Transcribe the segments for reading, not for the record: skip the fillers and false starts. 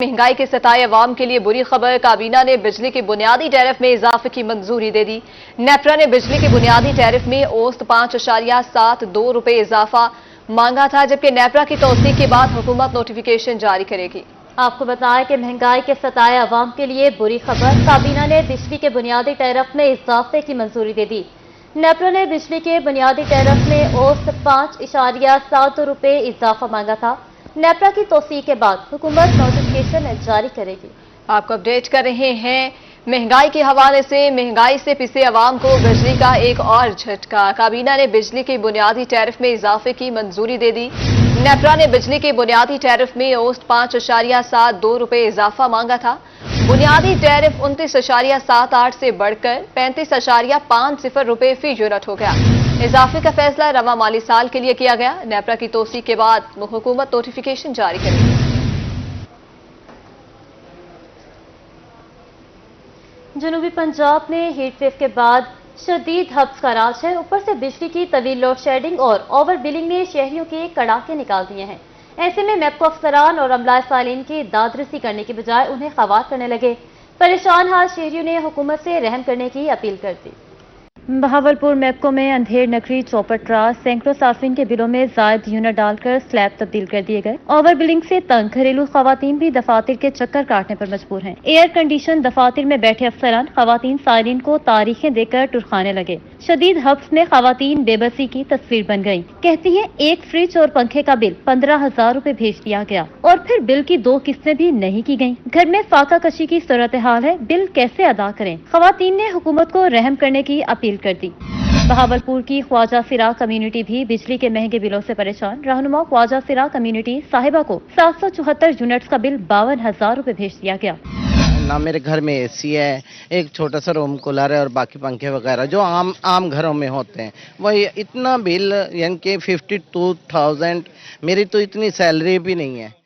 महंगाई के सताए अवाम के लिए बुरी खबर। काबीना ने बिजली के बुनियादी टैरिफ में इजाफे की मंजूरी दे दी। नेपरा ने बिजली के बुनियादी टैरिफ में औसत 5.72 रुपए इजाफा मांगा था, जबकि नेपरा की तौसीक के बाद हुकूमत नोटिफिकेशन जारी करेगी। आपको बताया कि महंगाई के सताए अवाम के लिए बुरी खबर। काबीना ने बिजली के बुनियादी टैरिफ में इजाफे की मंजूरी दे दी। नेपरा ने बिजली के बुनियादी टैरिफ में औसत 5.72 रुपए इजाफा मांगा था। नेपरा की तौसीक के बाद हुकूमत नोटिफिकेशन जारी करेगी। आपको अपडेट कर रहे हैं महंगाई के हवाले से। महंगाई से पिसे अवाम को बिजली का एक और झटका। काबीना ने बिजली के बुनियादी टैरिफ में इजाफे की मंजूरी दे दी। नेपरा ने बिजली के बुनियादी टैरिफ में औसत 5.72 रुपए इजाफा मांगा था। बुनियादी टैरिफ 29.78 से बढ़कर 35.50 रुपए फी यूनिट हो गया। इजाफे का फैसला रवा माली साल के लिए किया गया। नेपरा की तौसीक के बाद हुकूमत नोटिफिकेशन जारी करेगी। जनूबी पंजाब में हीट वेव के बाद शदीद हब्स का राज है। ऊपर से बिजली की तवील लोड शेडिंग और ओवर बिलिंग ने शहरियों के कड़ाके निकाल दिए हैं। ऐसे में मैपको अफसरान और अमला सालीन की दादरसी करने के बजाय उन्हें खवार करने लगे। परेशान हाल शहरियों ने हुकूमत से रहम करने की अपील कर दी। बहावलपुर मैपको में अंधेर नगरी चौपटरा सैकड़ों साफिन के बिलों में जायद यूनिट डालकर स्लैब तब्दील कर दिए गए। ओवर बिलिंग से तंग घरेलू खवातीन भी दफातर के चक्कर काटने पर मजबूर हैं। एयर कंडीशन दफातर में बैठे अफसरान खवातीन साइलिन को तारीखें देकर टुरखाने लगे। शदीद हब्स में खवातीन बेबसी की तस्वीर बन गई। कहती हैं एक फ्रिज और पंखे का बिल 15,000 रुपए भेज दिया गया और फिर बिल की 2 किस्तें भी नहीं की गयी। घर में फाका कशी की सूरत हाल है, बिल कैसे अदा करें। खवातीन ने हुकूमत को रहम करने की अपील कर दी। बहावलपुर की ख्वाजा सिरा कम्युनिटी भी बिजली के महंगे बिलों से परेशान। रहनुमा ख्वाजा सिरा कम्युनिटी साहिबा को 774 यूनिट्स का बिल 52,000 रुपए भेज दिया गया। ना मेरे घर में एसी है, एक छोटा सा रूम कूलर है और बाकी पंखे वगैरह जो आम घरों में होते हैं, वही इतना बिल यानी कि 52,000। मेरी तो इतनी सैलरी भी नहीं है।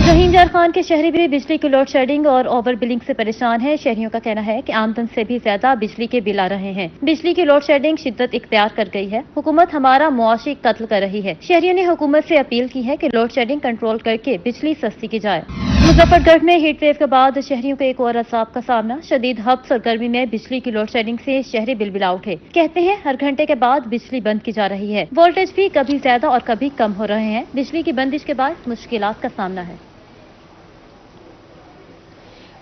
रहीमजार खान के शहरी भी बिजली की लोड शेडिंग और ओवर बिलिंग से परेशान है। शहरियों का कहना है कि आमदन से भी ज्यादा बिजली के बिल आ रहे हैं। बिजली की लोड शेडिंग शिद्दत इख्तियार कर गई है। हुकूमत हमारा मुआशी कत्ल कर रही है। शहरियों ने हुकूमत से अपील की है कि लोड शेडिंग कंट्रोल करके बिजली सस्ती की जाए। मुजफ्फरगढ़ में हीट वेव के बाद शहरियों को एक और अजाब का सामना। शदीद हब्स और गर्मी में बिजली की लोड शेडिंग से शहरी बिलबिला उठे। कहते हैं हर घंटे के बाद बिजली बंद की जा रही है। वोल्टेज भी कभी ज्यादा और कभी कम हो रहे हैं। बिजली की बंदिश के बाद मुश्किलात का सामना है।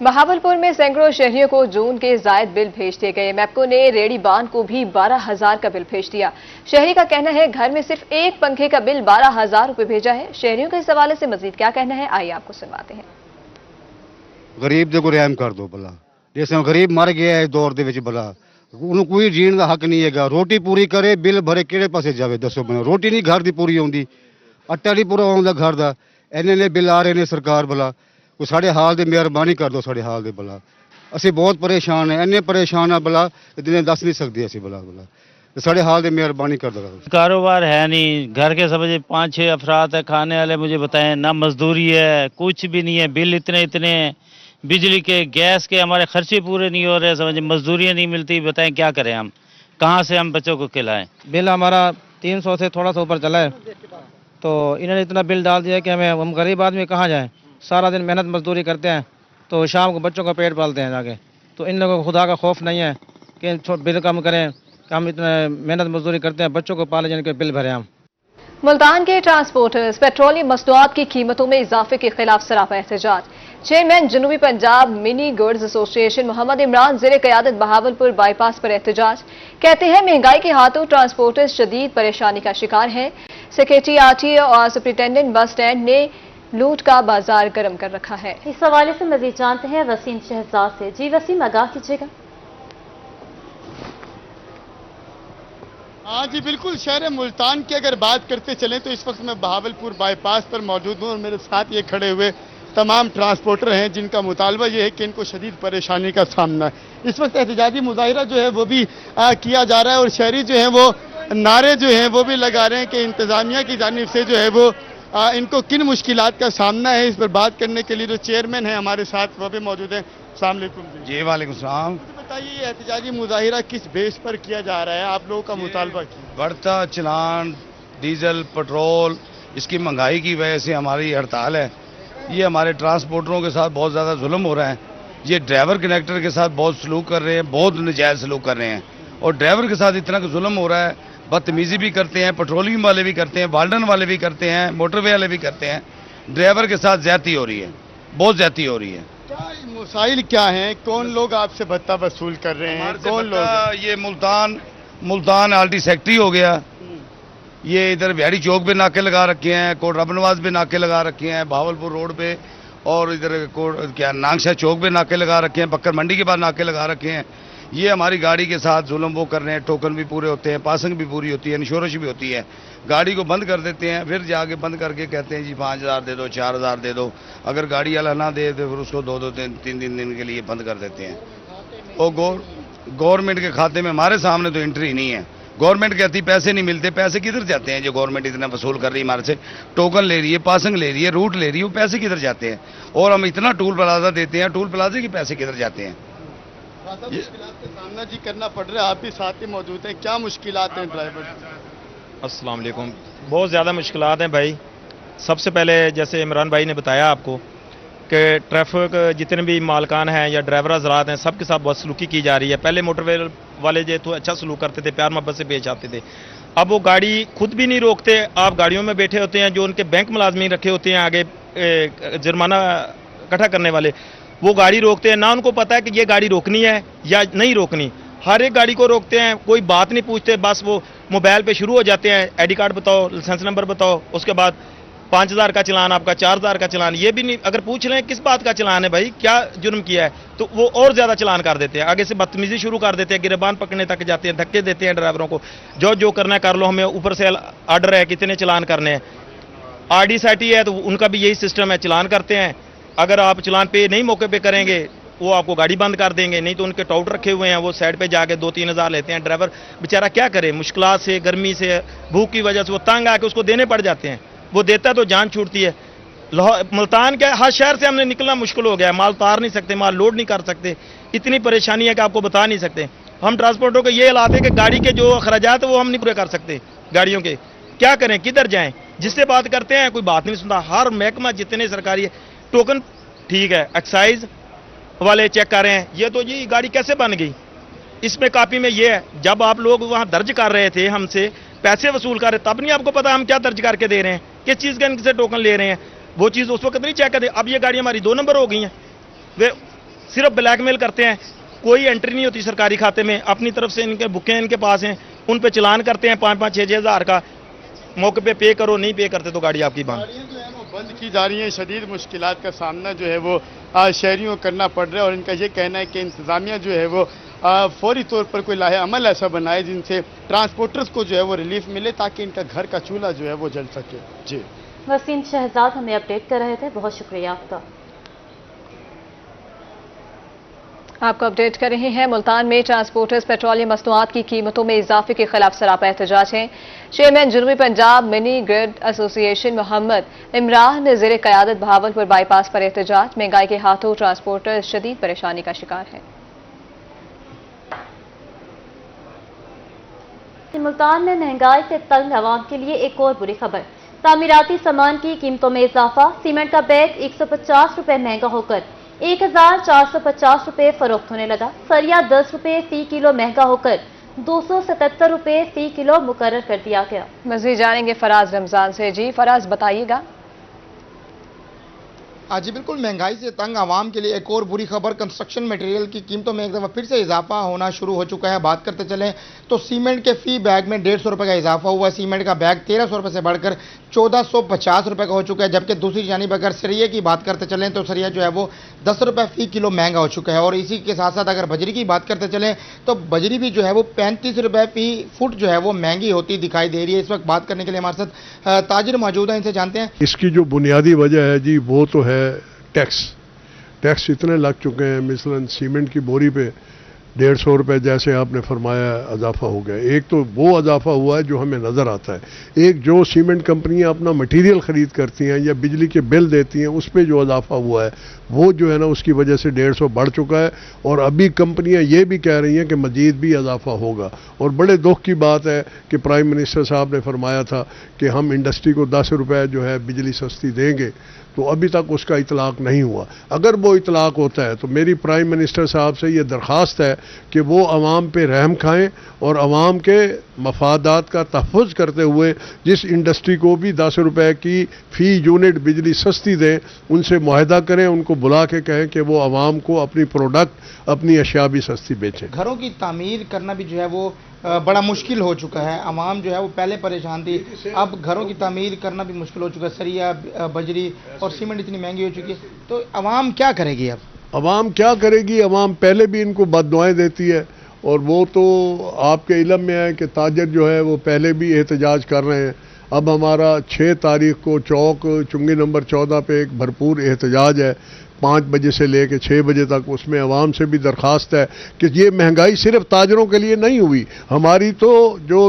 बहावलपुर में सैकड़ों शहरियों को जून के जायद बिल भेज दिए गए। मैपको ने रेडी बांध को भी 12,000 का बिल भेज दिया। शहरी का कहना है घर में सिर्फ एक पंखे का बिल 12,000 रुपए भेजा है। शहरियों के इस हवाले से मजीद क्या कहना है, आइए आपको सुनवाते हैं। गरीब दे को रहम कर दो भला, जैसे गरीब मर गया है दौर दे विच भला, उन्होंने कोई जीण का हक नहीं है। रोटी पूरी करे बिल भरे किहड़े पासे जावे दसो। मैनूं रोटी नहीं घर दी पूरी आउंदी, आटा नहीं पूरा आउंदा घर दा। इन्ने बिल आ रहे ने सरकार भला, कोई साढ़े हाल दे मेहरबानी कर दो। साढ़े हाल दे भला असी बहुत परेशान है, इन्ने परेशान है भला जिन्हें दस नहीं सकते असी भला साढ़े हाल दे मेहरबानी कर दो। कारोबार है नहीं, घर के समझे 5-6 अफराद है, खाने वाले मुझे बताएं ना, मजदूरी है, कुछ भी नहीं है। बिल इतने हैं, बिजली के गैस के हमारे खर्चे पूरे नहीं हो रहे, समझे मजदूरियाँ नहीं मिलती। बताएं क्या करें हम, कहाँ से हम बच्चों को खिलाएं। बिल हमारा 300 से थोड़ा सा ऊपर चला है, तो इन्होंने इतना बिल डाल दिया कि हम गरीब आदमी कहाँ जाएं। सारा दिन मेहनत मजदूरी करते हैं तो शाम को बच्चों का पेट पालते हैं जाके। तो इन लोगों को खुदा का खौफ नहीं है कि बिल कम करें, कि हम इतना मेहनत मजदूरी करते हैं बच्चों को पाले जाने के बिल भरें हम। मुल्तान के ट्रांसपोर्टर्स पेट्रोलियम मसनूआत की कीमतों में इजाफे के खिलाफ सरापा एहतजाज। चेयरमैन जनूबी Punjab mini goods association Mohammad Imran ज़ेरे क़यादत बहावलपुर बाईपास पर एहतजाज। कहते हैं महंगाई के हाथों ट्रांसपोर्टर्स शदीद परेशानी का शिकार हैं। सेक्रेटरी आरटीए और सुपरिटेंडेंट बस स्टैंड ने लूट का बाजार गर्म कर रखा है। इस हवाले से मजीद जानते हैं वसीम शहजाद से। जी वसीम, आगाह कीजिएगा। हाँ जी बिल्कुल, शहर मुल्तान की अगर बात करते चलें तो इस वक्त मैं बहावलपुर बाईपास पर मौजूद हूँ और मेरे साथ ये खड़े हुए तमाम ट्रांसपोर्टर हैं जिनका मुतालबा ये है कि इनको शदीद परेशानी का सामना है। इस वक्त एहतजाजी मुजाहिरा जो है वो भी किया जा रहा है और शहरी जो है वो नारे जो हैं वो भी लगा रहे हैं कि इंतजामिया की जानिब से जो है वो इनको किन मुश्किलात का सामना है। इस पर बात करने के लिए जो चेयरमैन है हमारे साथ वो भी मौजूद है। अस्सलाम वालेकुम जी। वालेकुम सलाम। बताइए ये एहतजाजी मुजाहिरा किस बेस पर किया जा रहा है, आप लोगों का मुतालबा क्या? बढ़ता चलान, डीजल, पेट्रोल, इसकी महंगाई की वजह से हमारी हड़ताल है یہ ہمارے ٹرانسپورٹروں کے ساتھ بہت زیادہ ظلم ہو رہا ہے. یہ ڈرائیور کنیکٹر کے ساتھ بہت سلوک کر رہے ہیں, بہت ناجائز سلوک کر رہے ہیں, اور ڈرائیور کے ساتھ اتنا ظلم ہو رہا ہے, بدتمیزی بھی کرتے ہیں, پیٹرولنگ والے بھی کرتے ہیں, والڈن والے بھی کرتے ہیں, موٹر وے والے بھی کرتے ہیں. ڈرائیور کے ساتھ زیادتی ہو رہی ہے, بہت زیادتی ہو رہی ہے. کیا مسائل کیا ہیں؟ کون لوگ آپ سے بھتہ وصول کر رہے ہیں؟ کون لوگ ہیں؟ یہ ملتان آلٹی سیکٹری ہو گیا, یہ ادھر بہاڑی چوک پہ ناکے لگا رکھے ہیں, کوٹ رب نواز پہ ناکے لگا رکھے ہیں, بہاولپور روڈ پہ, اور ادھر نانگشاہ چوک پہ ناکے لگا رکھے ہیں, بکر منڈی کے بعد ناکے لگا رکھے ہیں. یہ ہماری گاڑی کے ساتھ ظلم وہ کر رہے ہیں. ٹوکن بھی پورے ہوتے ہیں, پاسنگ بھی پوری ہوتی ہے, انشورنس بھی ہوتی ہے. گاڑی کو بند کر دیتے ہیں, پھر جا کے بند کر کے کہتے ہیں جی 5000 دے دو, 4000 دے دو. اگر گاڑی والا نہ دے تو پھر اس کو 2-3 دن کے لیے بند کر دیتے ہیں. اور گورنمنٹ کے کھاتے میں ہمارے سامنے تو انٹری نہیں ہے. گورنمنٹ کہتی پیسے نہیں ملتے. پیسے کدھر جاتے ہیں جو گورنمنٹ اتنا وصول کر رہی ہے ہمارے سے؟ ٹوکن لے رہی ہے, پاسنگ لے رہی ہے, روٹ لے رہی ہے, وہ پیسے کدھر جاتے ہیں؟ اور ہم اتنا ٹول پلازہ دیتے ہیں, ٹول پلازے کے پیسے کدھر جاتے ہیں؟ مشکلات کا سامنا جی کرنا پڑ رہا ہے. آپ بھی ساتھ ہی موجود ہیں, کیا مشکلات ہیں ڈرائیور؟ السلام علیکم. بہت زیادہ مشکلات ہیں بھائی. سب سے پہلے جیسے عمران بھائی نے بتایا آپ کو کہ ٹریفک جتنے بھی مالکان ہیں یا ڈرائیور حضرات ہیں, سب کے ساتھ بہت سلوکی کی جا رہی ہے. پہلے موٹر وے والے جو تو اچھا سلوک کرتے تھے, پیار محبت سے پیش آتے تھے. اب وہ گاڑی خود بھی نہیں روکتے. آپ گاڑیوں میں بیٹھے ہوتے ہیں, جو ان کے بینک ملازمین رکھے ہوتے ہیں آگے جرمانہ اکٹھا کرنے والے, وہ گاڑی روکتے ہیں. نہ ان کو پتہ ہے کہ یہ گاڑی روکنی ہے یا نہیں روکنی. ہر ایک گاڑی کو روکتے ہیں, کوئی بات نہیں پوچھتے, بس وہ موبائل پہ شروع ہو جاتے ہیں, آئی ڈی کارڈ بتاؤ, لائسنس نمبر بتاؤ, اس کے بعد 5000 کا چلان, آپ کا 4000 کا چلان. یہ بھی نہیں, اگر پوچھ لیں کس بات کا چلان ہے بھائی, کیا جرم کیا ہے, تو وہ اور زیادہ چلان کر دیتے ہیں. آگے سے بدتمیزی شروع کر دیتے ہیں, گریبان پکڑنے تک جاتے ہیں, دھکے دیتے ہیں ڈرائیوروں کو. جو کرنا ہے کر لو, ہمیں اوپر سے آرڈر ہے کتنے چلان کرنے ہیں. آر ڈی سیٹی ہے تو ان کا بھی یہی سسٹم ہے, چلان کرتے ہیں. اگر آپ چلان پہ نہیں موقع پہ کریں گے وہ آپ کو گاڑی بند کر دیں گے. نہیں تو ان کے ٹاؤٹ رکھے ہوئے ہیں, وہ سائڈ پہ جا کے 2-3 ہزار لیتے ہیں. ڈرائیور بیچارہ کیا کرے, مشکلات سے, گرمی سے, بھوک کی وجہ سے وہ تنگ آ کے اس کو دینے پڑ جاتے ہیں. وہ دیتا ہے تو جان چھوٹتی ہے. ملتان کے ہر شہر سے ہم نے نکلنا مشکل ہو گیا ہے. مال اتار نہیں سکتے, مال لوڈ نہیں کر سکتے. اتنی پریشانی ہے کہ آپ کو بتا نہیں سکتے. ہم ٹرانسپورٹوں کے یہ حالات ہے کہ گاڑی کے جو اخراجات ہیں وہ ہم نہیں پورے کر سکتے گاڑیوں کے. کیا کریں, کدھر جائیں؟ جس سے بات کرتے ہیں کوئی بات نہیں سنتا. ہر محکمہ جتنے سرکاری ہے, ٹوکن ٹھیک ہے, ایکسائز والے چیک کر رہے ہیں. یہ تو جی گاڑی کیسے بن گئی, اس میں کاپی میں یہ ہے. جب آپ لوگ وہاں درج کر رہے تھے, ہم سے پیسے وصول کر رہے, تب نہیں آپ کو پتا ہم کیا درج کر کے دے رہے ہیں, کس چیز کا ان سے ٹوکن لے رہے ہیں. وہ چیز اس وقت نہیں چیک کرتے. اب یہ گاڑی ہماری 2 نمبر ہو گئی ہیں. وہ صرف بلیک میل کرتے ہیں, کوئی انٹری نہیں ہوتی سرکاری کھاتے میں. اپنی طرف سے ان کے بکیں ان کے پاس ہیں, ان پہ چلان کرتے ہیں 5-5 6 ہزار کا. موقع پہ کرو, نہیں پے کرتے تو گاڑی آپ کی بند. گاڑیاں جو ہیں وہ بند کی جا رہی ہیں. شدید مشکلات کا سامنا جو ہے وہ شہریوں کو کرنا پڑ رہا ہے. اور ان کا یہ کہنا ہے کہ انتظامیہ جو ہے وہ فوری طور پر کوئی لاہے عمل ایسا بنائے جن سے ٹرانسپورٹرز کو جو ہے وہ ریلیف ملے, تاکہ ان کا گھر کا چولہا جو ہے وہ جل سکے. جی وسیم شہزاد ہمیں اپڈیٹ کر رہے تھے, بہت شکریہ آپ کا. آپ کو اپڈیٹ کر رہے ہیں. ملتان میں ٹرانسپورٹرز پیٹرولیم مصنوعات کی قیمتوں میں اضافے کے خلاف سراپا احتجاج ہیں. چیئرمین جنوبی پنجاب منی گرڈ ایسوسی ایشن محمد عمران نے زیر قیادت بہاولپور بائی پاس پر احتجاج. مہنگائی کے ہاتھوں ٹرانسپورٹرز شدید پریشانی کا شکار ہیں. ملتان میں مہنگائی سے تنگ عوام کے لیے ایک اور بری خبر. تعمیراتی سامان کی قیمتوں میں اضافہ. سیمنٹ کا بیگ 150 روپے مہنگا ہو کر 1450 روپے فروخت ہونے لگا. سریا 10 روپے فی کلو مہنگا ہو کر 277 روپے فی کلو مقرر کر دیا گیا. مزید جانیں گے فراز رمضان سے. جی فراز بتائیے گا. جی بالکل, مہنگائی سے تنگ عوام کے لیے ایک اور بری خبر. کنسٹرکشن میٹیریل کی قیمتوں میں ایک دفعہ پھر سے اضافہ ہونا شروع ہو چکا ہے. بات کرتے چلیں تو سیمنٹ کے فی بیگ میں 150 روپے کا اضافہ ہوا ہے. سیمنٹ کا بیگ 1300 روپے سے بڑھ کر 1450 روپے کا ہو چکا ہے. جبکہ دوسری جانب اگر سریے کی بات کرتے چلیں تو سریا جو ہے وہ 10 روپے فی کلو مہنگا ہو چکا ہے. اور اسی کے ساتھ ساتھ اگر بجری کی بات کرتے چلیں تو بجری بھی جو ہے وہ 35 روپے فی فٹ جو ہے وہ مہنگی ہوتی دکھائی دے رہی ہے. اس وقت بات کرنے کے لیے ہمارے ساتھ تاجر موجود ہیں, ان سے جانتے ہیں. اس کی جو بنیادی وجہ ہے جی وہ تو ہے ٹیکس اتنے لگ چکے ہیں. مثلاً سیمنٹ کی بوری پہ 150 روپے جیسے آپ نے فرمایا اضافہ ہو گیا. ایک تو وہ اضافہ ہوا ہے جو ہمیں نظر آتا ہے. ایک جو سیمنٹ کمپنیاں اپنا مٹیریل خرید کرتی ہیں یا بجلی کے بل دیتی ہیں اس پہ جو اضافہ ہوا ہے وہ جو ہے نا اس کی وجہ سے 150 بڑھ چکا ہے. اور ابھی کمپنیاں یہ بھی کہہ رہی ہیں کہ مزید بھی اضافہ ہوگا. اور بڑے دکھ کی بات ہے کہ پرائم منسٹر صاحب نے فرمایا تھا کہ ہم انڈسٹری کو 10 روپے جو ہے بجلی سستی دیں گے, तो अभी तक उसका इतलाक नहीं हुआ। अगर वो इतलाक होता है तो मेरी प्राइम मिनिस्टर साहब से ये दरख्वास्त है कि वो अवाम पे रहम खाएं और अवाम के मफादात का तहफ़्फ़ुज़ करते हुए जिस इंडस्ट्री को भी 10 रुपए की फ़ी यूनिट बिजली सस्ती दें, उनसे मुआहदा करें, उनको बुला के कहें कि वो अवाम को अपनी प्रोडक्ट, अपनी अशिया भी सस्ती बेचें। घरों की तामीर करना भी जो है वो बड़ा मुश्किल हो चुका है। आवाम जो है वो पहले परेशान थी, अब घरों की तामीर करना भी मुश्किल हो चुका है। सरिया, बजरी और सीमेंट इतनी महंगी हो चुकी है, तो आवाम क्या करेगी अब? अवाम क्या करेगी? अवाम पहले भी इनको बददुआएं देती है और वो तो आपके इल्म में है कि ताजर जो है वो पहले भी एहतजाज कर रहे हैं। अब हमारा 6 तारीख को चौक चुंगी नंबर 14 पे एक भरपूर एहतजाज है 5 बजे से लेकर 6 बजे तक। उसमें अवाम से भी दरख्वास्त है कि ये महंगाई सिर्फ ताजरों के लिए नहीं हुई, हमारी तो जो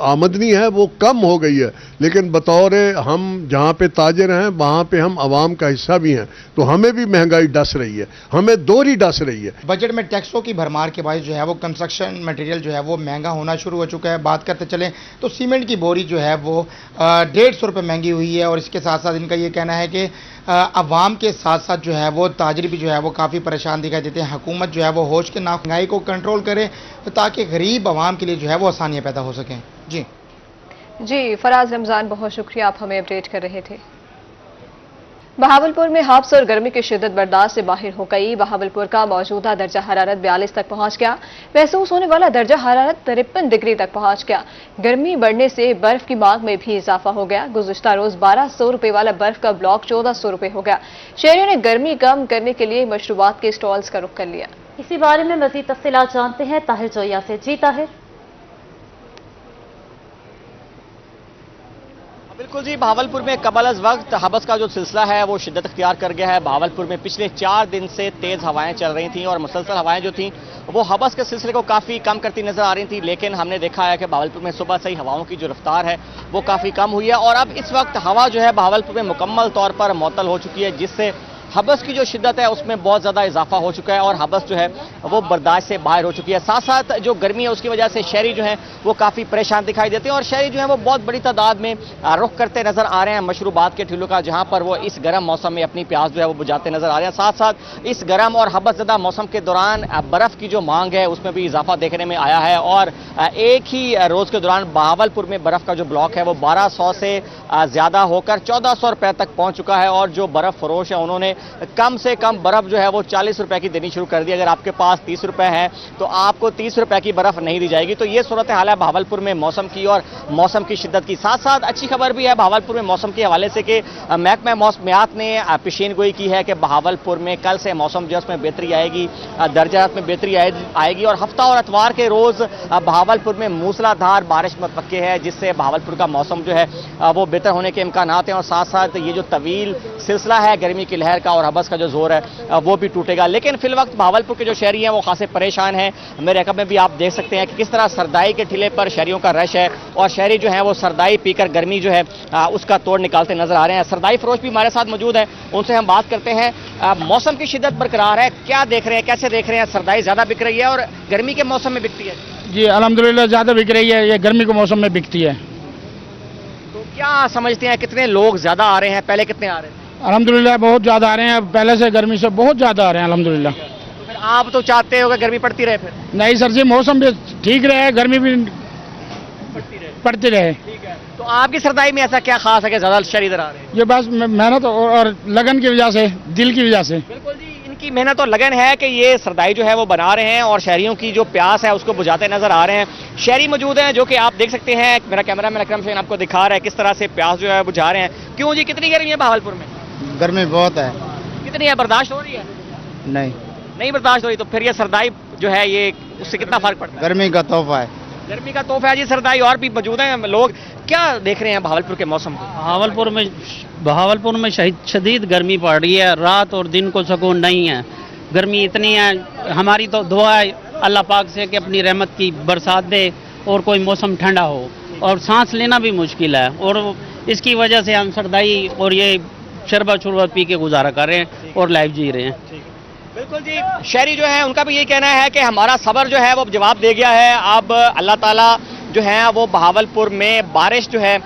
आमदनी है वो कम हो गई है, लेकिन बतौर हम जहाँ पे ताजर हैं वहाँ पे हम अवाम का हिस्सा भी हैं, तो हमें भी महंगाई डस रही है, हमें दोहरी डस रही है। बजट में टैक्सों की भरमार के बायस जो है वो कंस्ट्रक्शन मटेरियल जो है वो महंगा होना शुरू हो चुका है। बात करते चलें तो सीमेंट की बोरी जो है वो 150 रुपये महंगी हुई है और इसके साथ साथ इनका ये कहना है कि अवाम के साथ साथ जो है वो ताजरी भी जो है वो काफ़ी परेशान दिखाई देते हैं। हुकूमत जो है वो होश के नाक महंगाई को कंट्रोल करे ताकि गरीब अवाम के लिए जो है वो आसानियाँ पैदा हो सकें। जी फराज रमज़ान, बहुत शुक्रिया, आप हमें अपडेट कर रहे थे। बहावलपुर में हब्स और गर्मी की शिद्दत बर्दाश्त से बाहर हो गई। बहावलपुर का मौजूदा दर्जा हरारत 42 तक पहुंच गया। महसूस होने वाला दर्जा हरारत 53 डिग्री तक पहुंच गया। गर्मी बढ़ने से बर्फ की मांग में भी इजाफा हो गया। गुज़िश्ता रोज 1200 रुपए वाला बर्फ का ब्लॉक 1400 रुपए हो गया। शहरियों ने गर्मी कम करने के लिए मशरूबात के स्टॉल्स का रुख कर लिया। इसी बारे में मजीद तफसीलात जानते हैं ताहिर जोया से। जी ताहिर। बिल्कुल जी, बहावलपुर में कबल अज़ वक्त हबस का जो सिलसिला है वो शिद्दत इख्तियार कर गया है। बहावलपुर में पिछले 4 दिन से तेज़ हवाएं चल रही थीं और मुसलसल हवाएं जो थीं वो हबस के सिलसिले को काफ़ी कम करती नजर आ रही थी, लेकिन हमने देखा है कि बहावलपुर में सुबह से ही हवाओं की जो रफ्तार है वो काफ़ी कम हुई है और अब इस वक्त हवा जो है बहावलपुर में मुकम्मल तौर पर मुअत्तल हो चुकी है, जिससे हबस की जो शिद्दत है उसमें बहुत ज़्यादा इजाफा हो चुका है और हबस जो है वो बर्दाश्त से बाहर हो चुकी है। साथ साथ जो गर्मी है उसकी वजह से शहरी जो हैं वो काफ़ी परेशान दिखाई देते हैं और शहरी जो है वो बहुत बड़ी तादाद में रुख करते नजर आ रहे हैं मशरूबात के ठेलों का, जहां पर वो इस गर्म मौसम में अपनी प्यास जो है वो बुझाते नजर आ रहे हैं। साथ साथ इस गर्म और हबस ज़दा मौसम के दौरान बर्फ़ की जो मांग है उसमें भी इजाफा देखने में आया है और एक ही रोज़ के दौरान बहावलपुर में बर्फ़ का जो ब्लॉक है वो 1200 से ज़्यादा होकर 1400 रुपये तक पहुँच चुका है और जो बर्फ़ फरोश है उन्होंने कम से कम बर्फ जो है वो 40 रुपए की देनी शुरू कर दी। अगर आपके पास 30 रुपए है तो आपको 30 रुपए की बर्फ नहीं दी जाएगी। तो ये सूरत हाल है बहावलपुर में मौसम की और मौसम की शिद्दत की। साथ साथ अच्छी खबर भी है बहावलपुर में मौसम के हवाले से कि महकमा मौसमियात ने पेशीन गोई की है कि बहावलपुर में कल से मौसम जो है उसमें बेहतरी आएगी, दर्जात में बेहतरी आएगी और हफ्ता और अतवार के रोज बहावलपुर में मूसलाधार बारिश मुतवक्के है, जिससे बहावलपुर का मौसम जो है वो बेहतर होने के इम्कानात हैं और साथ साथ ये जो तवील सिलसिला है गर्मी की लहर का और हबस का जो जोर है वो भी टूटेगा। लेकिन फिल वक्त बहावलपुर के जो शहरी हैं वो खासे परेशान हैं। मेरे अकब में भी आप देख सकते हैं कि किस तरह सरदाई के ठिले पर शहरियों का रश है और शहरी जो है वो सरदाई पीकर गर्मी जो है उसका तोड़ निकालते नजर आ रहे हैं। सरदाई फरोश भी हमारे साथ मौजूद है, उनसे हम बात करते हैं। मौसम की शिद्दत बरकरार है, क्या देख रहे हैं, कैसे देख रहे हैं? सरदाई ज्यादा बिक रही है और गर्मी के मौसम में बिकती है? जी अल्हम्दुलिल्लाह ज्यादा बिक रही है, ये गर्मी के मौसम में बिकती है। तो क्या समझते हैं कितने लोग ज्यादा आ रहे हैं, पहले कितने आ रहे थे? अल्हम्दुलिल्लाह बहुत ज्यादा आ रहे हैं, पहले से गर्मी से बहुत ज्यादा आ रहे हैं अल्हम्दुलिल्लाह। तो फिर आप तो चाहते हो कि गर्मी पड़ती रहे? फिर नहीं सर जी, मौसम भी ठीक रहे, गर्मी भी पड़ती रहे। ठीक है, तो आपकी सरदाई में ऐसा क्या खास है कि ज्यादा शहरी इधर आ रहे हैं? ये बस मेहनत और लगन की वजह से, दिल की वजह से। बिल्कुल जी, इनकी मेहनत और लगन है कि ये सरदाई जो है वो बना रहे हैं और शहरियों की जो प्यास है उसको बुझाते नजर आ रहे हैं। शहरी मौजूद हैं जो कि आप देख सकते हैं, मेरा कैमरा मैन अकरम शेन आपको दिखा रहा है किस तरह से प्यास जो है बुझा रहे हैं। क्यों जी, कितनी गर्मी है बहावलपुर में? गर्मी बहुत है। कितनी है, बर्दाश्त हो रही है? नहीं बर्दाश्त हो रही, तो फिर ये सरदाई जो है ये उससे कितना फर्क पड़ता है? गर्मी का तोहफा है। गर्मी का तोहफा है जी सरदाई। और भी मौजूद हैं लोग, क्या देख रहे हैं बहावलपुर के मौसम को? बहावलपुर में शदीद गर्मी पड़ रही है, रात और दिन को सुकून नहीं है। गर्मी इतनी है, हमारी तो दुआ है अल्लाह पाक से कि अपनी रहमत की बरसात दे और कोई मौसम ठंडा हो, और सांस लेना भी मुश्किल है और इसकी वजह से हम सरदाई और ये शरबत पी के गुजारा कर रहे हैं और लाइफ जी रहे हैं। बिल्कुल जी, शहरी जो है उनका भी यही कहना है कि हमारा सब्र जो है वो जवाब दे गया है। अब अल्लाह ताला جو ہیں وہ بہاولپور میں بارش جو ہے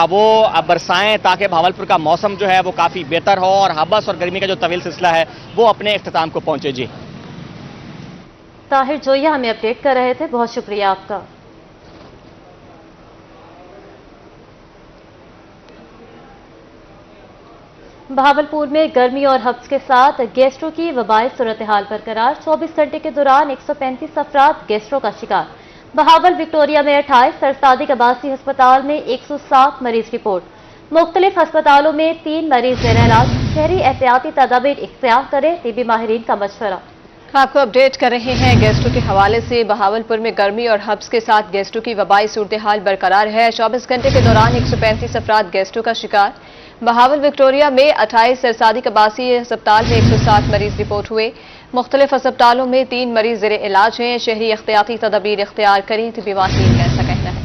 وہ برسائیں تاکہ بہاولپور کا موسم جو ہے وہ کافی بہتر ہو اور حبس اور گرمی کا جو طویل سلسلہ ہے وہ اپنے اختتام کو پہنچے. جی طاہر جویا ہمیں اپڈیٹ کر رہے تھے، بہت شکریہ آپ کا. بہاولپور میں گرمی اور حبس کے ساتھ گیسٹرو کی وبائی صورتحال برقرار. 24 گھنٹے کے دوران 135 افراد گیسٹرو کا شکار. بہاول وکٹوریہ میں 28، سرسادی عباسی ہسپتال میں 107 مریض رپورٹ. مختلف ہسپتالوں میں 3 مریض زیر علاج. شہری احتیاطی تدابیر اختیار کریں، طبی ماہرین کا مشورہ. آپ کو اپڈیٹ کر رہے ہیں گیسٹرو کے حوالے سے. بہاولپور میں گرمی اور حبس کے ساتھ گیسٹرو کی وبائی صورتحال برقرار ہے. 24 گھنٹے کے دوران 135 افراد گیسٹرو کا شکار. بہاول وکٹوریہ میں 28، سرسادی عباسی ہسپتال میں 107 مریض رپورٹ ہوئے. مختلف ہسپتالوں میں 3 مریض زیر علاج ہیں. شہری احتیاطی تدابیر اختیار کریں، طبی ماہرین کا ایسا کہنا ہے.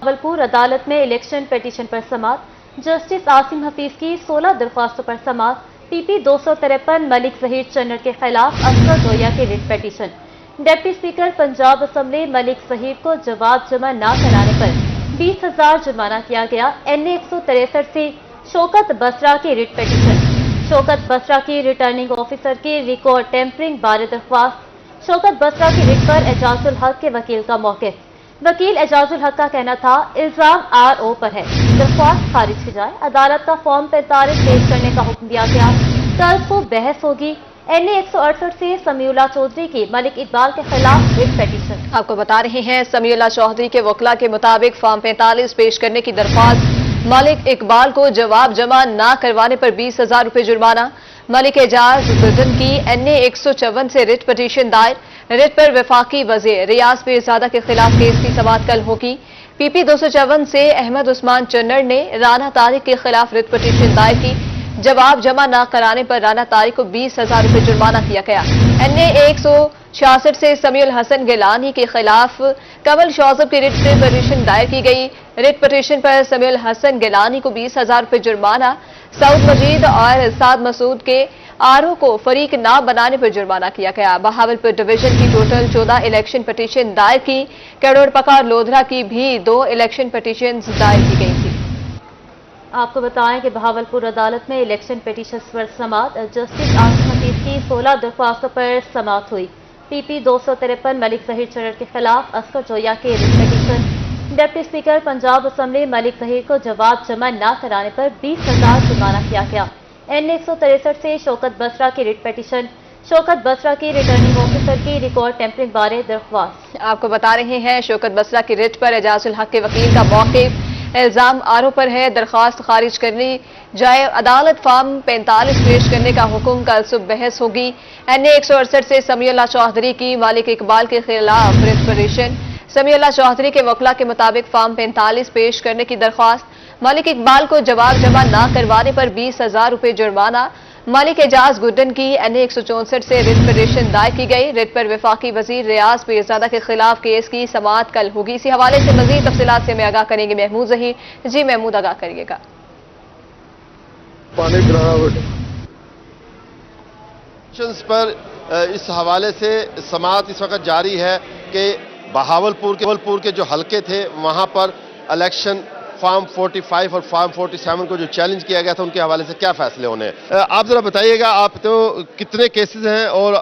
بہاولپور عدالت میں الیکشن پیٹیشن پر سماعت. جسٹس عاصم حفیظ کی 16 درخواستوں پر سماعت. پی پی 253 ملک ظہیر چنر کے خلاف اصغر جویا کی writ petition. Deputy speaker Punjab assembly Malik Zaheer کو جواب جمع نہ کرانے پر 20,000 جرمانہ کیا گیا. NA 163 سے شوکت بسرا کی ریٹ پیٹیشن. شوکت بسرا کی ریٹرننگ آفیسر کی ریکارڈ ٹیمپرنگ بارے درخواست. شوکت بسرا کی ریٹ پر اعجاز الحق کے وکیل کا موقف. وکیل اعجاز الحق کا کہنا تھا الزام RO پر ہے، درخواست خارج کی جائے. عدالت کا فارم 45 پیش کرنے کا حکم دیا گیا. کل کو بحث ہوگی. NA 168 سے سمیع اللہ چودھری کی ملک اقبال کے خلاف ریٹ پیٹیشن. آپ کو بتا رہے ہیں سمیع اللہ چودھری کے وکلاء کے مطابق فارم 45 پیش کرنے کی درخواست. ملک اقبال کو جواب جمع نہ کروانے پر 20,000 روپے جرمانہ. ملک اعجاز گردن کی NA 154 سے ریٹ پٹیشن دائر. ریٹ پر وفاقی وزیر ریاض پیرزادہ کے خلاف کیس کی سماعت کل ہوگی. PP 254 سے احمد عثمان چنر نے رانا طارق کے خلاف ریٹ پٹیشن دائر کی. جواب جمع نہ کرانے پر رانا طارق کو 20,000 روپے جرمانہ کیا گیا. NA 166 سے سمیع الحسن گیلانی کے خلاف کمل شوذب کی ریٹ پٹیشن دائر کی گئی. ریٹ پٹیشن پر سمیع الحسن گیلانی کو 20,000 روپے جرمانہ. سعود مجید اور سعد مسعود کے RO کو فریق نہ بنانے پر جرمانہ کیا گیا. بہاولپور ڈویژن کی ٹوٹل 14 الیکشن پٹیشن دائر کی. کروڑ پکار لودھرا کی بھی 2 الیکشن پٹیشن دائر کی گئی تھی. آپ کو بتائیں کہ بہاولپور عدالت میں الیکشن پیٹیشن پر سماعت. جسٹس عاصم حفیظ کی 16 درخواستوں پر سماعت ہوئی. PP 253 ملک ظہیر چنر کے خلاف اصغر جویا کے writ petition. Deputy speaker Punjab assembly Malik Zaheer کو جواب جمع نہ کرانے پر 20,000 جرمانہ کیا گیا. NA 163 سے شوکت بسرا کی ریٹ پیٹیشن. شوکت بسرا کی ریٹرننگ آفیسر کی ریکارڈ ٹیمپرنگ بارے درخواست. آپ کو بتا رہے ہیں شوکت بسرا کی ریٹ پر اعجاز الحق کے وکیل کا موقف. الزام RO پر ہے، درخواست خارج کرنی جائے. عدالت فارم 45 پیش کرنے کا حکم. کل صبح بحث ہوگی. NA 168 سے سمیع اللہ چودھری کی ملک اقبال کے خلاف ریٹ پٹیشن. سمیع اللہ چودھری کے وکلاء کے مطابق فارم 45 پیش کرنے کی درخواست. ملک اقبال کو جواب جمع نہ کروانے پر 20,000 روپے جرمانہ. ملک اعجاز گردن کی NA 164 سے ریٹ پٹیشن دائر کی گئی. ریٹ پر وفاقی وزیر ریاض پیرزادہ کے خلاف کیس کی سماعت کل ہوگی. اسی حوالے سے مزید تفصیلات سے ہمیں آگاہ کریں گے محمود ظہیر. جی محمود، آگاہ کریے گا. پر اس حوالے سے سماعت اس وقت جاری ہے کہ بہاولپور کے جو حلقے تھے وہاں پر الیکشن فارم 45 اور فارم 47 کو جو چیلنج کیا گیا تھا ان کے حوالے سے کیا فیصلے ہونے ہیں؟ آپ ذرا بتائیے گا، آپ تو کتنے کیسز ہیں اور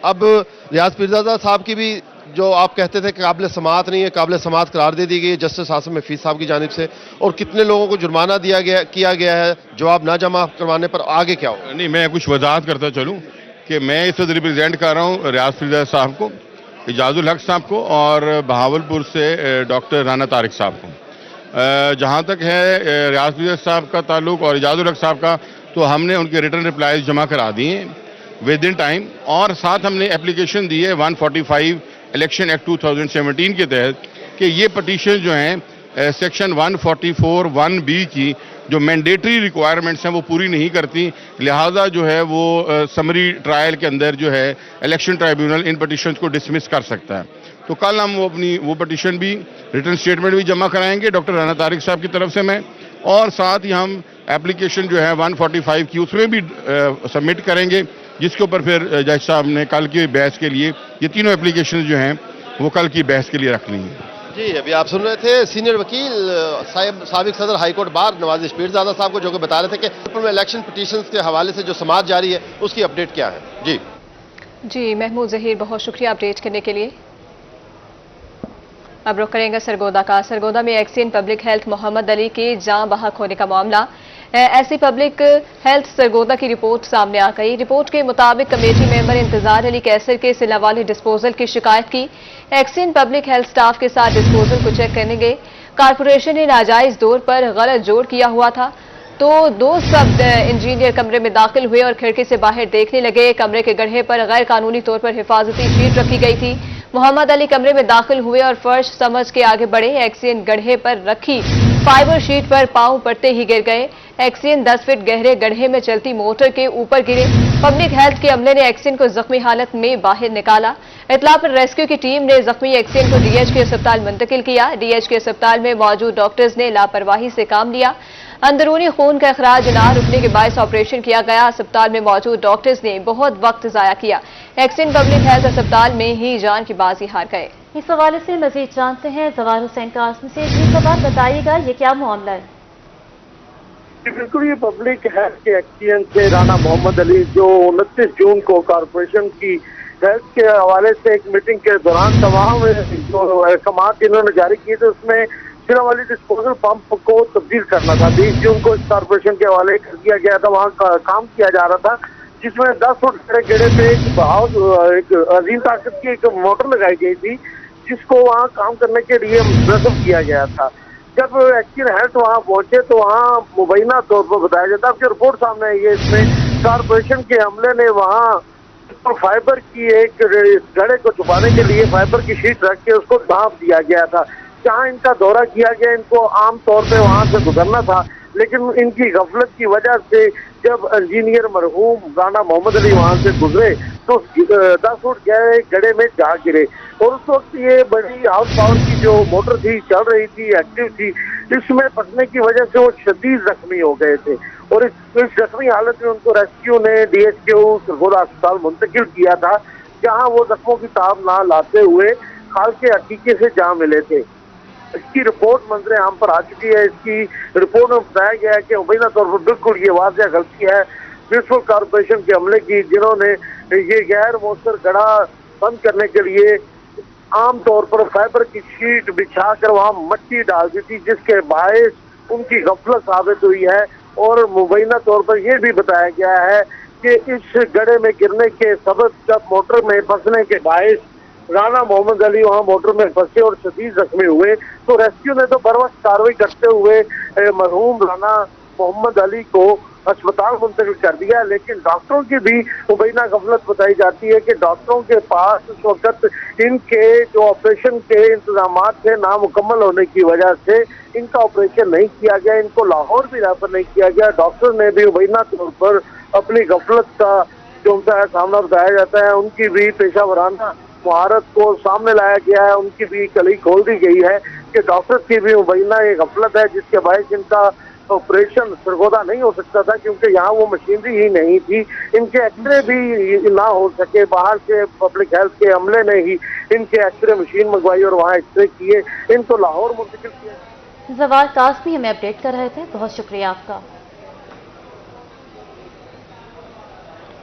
اب ریاض پیرزادہ صاحب کی بھی جو آپ کہتے تھے کہ قابل سماعت نہیں ہے، قابل سماعت قرار دے دی گئی ہے جسٹس عاصم حفیظ صاحب کی جانب سے، اور کتنے لوگوں کو جرمانہ کیا گیا ہے جواب نہ جمع کروانے پر؟ آگے کیا ہو؟ نہیں، میں کچھ وضاحت کرتا چلوں کہ میں اس وقت ریپرزینٹ کر رہا ہوں ریاض پیرزادہ صاحب کو، اعجاز الحق صاحب کو، اور بہاولپور سے ڈاکٹر رانا طارق صاحب کو. جہاں تک ہے ریاض پیرزادہ صاحب کا تعلق اور اعجاز الحق صاحب کا، تو ہم نے ان کے ریٹرن ریپلائز جمع کرا دیے ہیں ود ان ٹائم، اور ساتھ ہم نے اپلیکیشن دی ہے 145 الیکشن ایکٹ 2017 کے تحت کہ یہ پٹیشن جو ہیں سیکشن 144(1)(b) کی جو مینڈیٹری ریکوائرمنٹس ہیں وہ پوری نہیں کرتی، لہٰذا جو ہے وہ سمری ٹرائل کے اندر جو ہے الیکشن ٹرائیبیونل ان پٹیشنز کو ڈسمس کر سکتا ہے. تو کل ہم وہ پٹیشن بھی ریٹن سٹیٹمنٹ بھی جمع کرائیں گے ڈاکٹر رانا طارق صاحب کی طرف سے میں، اور ساتھ ہی ہم اپلیکیشن جو ہے 145 کی اس میں بھی سبمٹ کریں گے जिसके ऊपर फिर जज साहब ने कल की बहस के लिए ये तीनों एप्लीकेशन जो हैं वो कल की बहस के लिए रखनी है। जी, अभी आप सुन रहे थे सीनियर वकील साबिक सदर high court bar Nawaz Pirzada साहब को, जो कि बता रहे थे कि इलेक्शन पिटीशंस के हवाले से जो समाअत जारी है उसकी अपडेट क्या है। जी महमूद जहीर, बहुत शुक्रिया अपडेट करने के लिए। अब रुख करेंगे सरगोदा का। सरगोदा में एक्सीन पब्लिक हेल्थ मोहम्मद अली के जान बहक होने का मामला। ऐसी पब्लिक हेल्थ सरगोदा की रिपोर्ट सामने आ गई। रिपोर्ट के मुताबिक कमेटी मेंबर इंतजार अली कैसर के सिला वाले डिस्पोजल की शिकायत की। एक्सीन पब्लिक हेल्थ स्टाफ के साथ डिस्पोजल को चेक करने गए। कारपोरेशन ने नाजायज दौर पर गलत जोड़ किया हुआ था, तो 2 सब इंजीनियर कमरे में दाखिल हुए और खिड़की से बाहर देखने लगे। कमरे के गड्ढे पर गैर कानूनी तौर पर हिफाजती शीट रखी गई थी। मोहम्मद अली कमरे में दाखिल हुए और फर्श समझ के आगे बढ़े। एक्सीन गड्ढे पर रखी फाइबर शीट पर पांव पड़ते ही गिर गए। एक्सीन 10 फीट गहरे गड्ढे में चलती मोटर के ऊपर गिरे। पब्लिक हेल्थ के अमले ने एक्सीन को जख्मी हालत में बाहर निकाला। इत्तला पर रेस्क्यू की टीम ने जख्मी एक्सीन को डीएचके अस्पताल मुंतकिल किया। डीएचके अस्पताल में मौजूद डॉक्टर्स ने लापरवाही से काम लिया। अंदरूनी खून का अखराज ना रुकने के बायस ऑपरेशन किया गया। अस्पताल में मौजूद डॉक्टर्स ने बहुत वक्त जाया किया। एक्सीन पब्लिक हेल्थ अस्पताल में ही जान की बाजी हार गए। इस हवाले से मजीद जानते हैं जवार हुसैन कासमी से। जी खबर बताइएगा, ये क्या मामला है? बिल्कुल, ये पब्लिक हेल्थ के एक्सीडेंट से राना मोहम्मद अली जो 29 जून को कॉरपोरेशन की हेल्थ के हवाले से एक मीटिंग के दौरान तमाम जो अहकाम इन्होंने जारी किए थे उसमें सिला वाली डिस्पोजल पंप को तब्दील करना था। 20 जून को इस कॉरपोरेशन के हवाले कर दिया गया था। वहाँ काम किया जा रहा था जिसमें 10 फुट गेड़े पे एक अजीम ताकत की एक मोटर लगाई गई थी जिसको वहाँ काम करने के लिए मुनज़्ज़म किया गया था। जब एक्सीन हेल्थ वहाँ पहुंचे तो वहाँ मुबैना तौर पर बताया जाता है कि रिपोर्ट सामने आई है। इसमें कॉरपोरेशन के अमले ने वहाँ फाइबर की एक गड्ढे को छुपाने के लिए फाइबर की शीट रख के उसको ढांप दिया गया था। जहाँ इनका दौरा किया गया, इनको आम तौर पे वहाँ से गुजरना था, लेकिन इनकी गफलत की वजह से जब इंजीनियर मरहूम राना मोहम्मद अली वहाँ से गुजरे तो 10 फुट गहरे गड्ढे में जा गिरे। और उस वक्त ये बड़ी हाउस पावर की जो मोटर थी चल रही थी, एक्टिव थी, इसमें फंसने की वजह से वो शदीद जख्मी हो गए थे। और इस जख्मी हालत में उनको रेस्क्यू ने डीएचके सरगोदा अस्पताल मुंतकिल किया था, जहाँ वो जख्मों की ताब ना लाते हुए खाल के हकीके से जा मिले थे। इसकी रिपोर्ट मंजर आम पर आ चुकी है। इसकी रिपोर्ट में बताया गया है कि मुबैना तौर पर बिल्कुल ये वाज़ेह गलती है म्युनिसिपल कॉरपोरेशन के अमले की, जिन्होंने ये गैर मौसर गड्ढा बंद करने के लिए आम तौर पर फाइबर की शीट बिछाकर वहाँ मिट्टी डाल दी थी, जिसके बायस उनकी गफलत साबित हुई है। और मुबैना तौर पर यह भी बताया गया है कि इस गड्ढे में गिरने के सबब जब मोटर में फंसने के बायस राना मोहम्मद अली वहाँ मोटर में फंसे और शदीद जख्मी हुए, तो रेस्क्यू ने तो बर वक्त कार्रवाई करते हुए मरहूम राना मोहम्मद अली को अस्पताल मुंतकिल कर दिया। लेकिन डॉक्टरों की भी मुबैना गफलत बताई जाती है कि डॉक्टरों के पास उस वक्त इनके जो ऑपरेशन के इंतजाम थे नामुकम्मल होने की वजह से इनका ऑपरेशन नहीं किया गया, इनको लाहौर भी रेफर नहीं किया गया। डॉक्टर ने भी मुबैना तौर पर अपनी गफलत का जो उनका सामना बताया जाता है, उनकी भी पेशा वराना महारत को सामने लाया गया है, उनकी भी कली खोल दी गई है कि डॉक्टर की भी मुबैना एक गफलत है जिसके बायस इनका ऑपरेशन सरगोदा नहीं हो सकता था, क्योंकि यहाँ वो मशीनरी ही नहीं थी। इनके एक्सरे भी ना हो सके, बाहर से पब्लिक हेल्थ के अमले ने ही इनके एक्सरे मशीन मंगवाई और वहाँ एक्सरे किए, इनको लाहौर मुंतकिल किया। जवार कासमी हमें अपडेट कर रहे थे, बहुत शुक्रिया आपका।